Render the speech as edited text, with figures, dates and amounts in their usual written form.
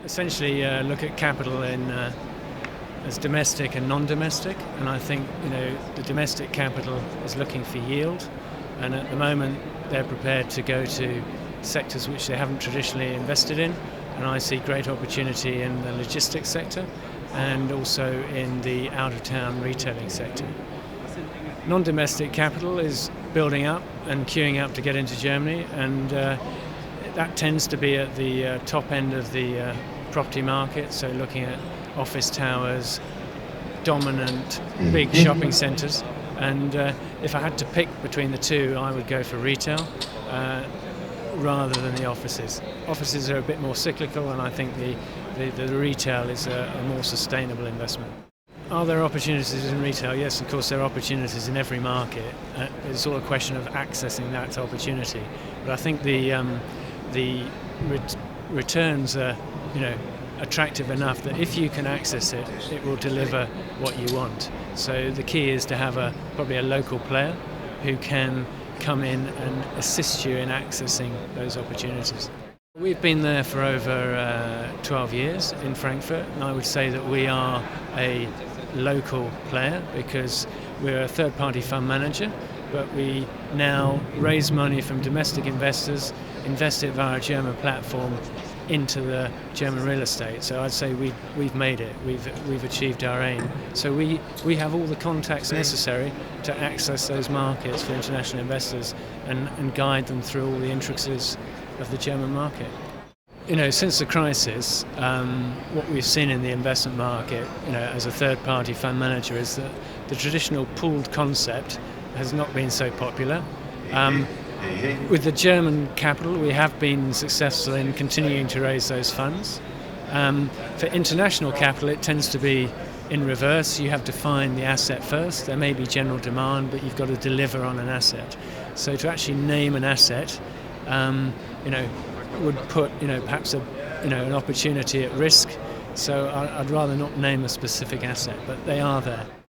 essentially look at capital in as domestic and non-domestic, and I think the domestic capital is looking for yield, and at the moment they're prepared to go to sectors which they haven't traditionally invested in, and I see great opportunity in the logistics sector and also in the out-of-town retailing sector. Non-domestic capital is building up and queuing up to get into Germany, and that tends to be at the top end of the property market, so looking at office towers, dominant big shopping centres, and if I had to pick between the two, I would go for retail rather than the offices. Offices are a bit more cyclical, and I think the retail is a more sustainable investment. Are there opportunities in retail? Yes, of course there are opportunities in every market. It's all a question of accessing that opportunity. But I think the returns are attractive enough that if you can access it, it will deliver what you want. So the key is to have probably a local player who can come in and assist you in accessing those opportunities. We've been there for over 12 years in Frankfurt, and I would say that we are a local player because we're a third-party fund manager, but we now raise money from domestic investors, invest it via a German platform into the German real estate. So I'd say we've made it. We've achieved our aim. So we have all the contacts necessary to access those markets for international investors and guide them through all the intricacies of the German market. Since the crisis, what we've seen in the investment market, as a third-party fund manager, is that the traditional pooled concept has not been so popular. With the German capital, we have been successful in continuing to raise those funds. For international capital, it tends to be in reverse. You have to find the asset first. There may be general demand, but you've got to deliver on an asset. So to actually name an asset, would put perhaps an opportunity at risk. So I'd rather not name a specific asset, but they are there.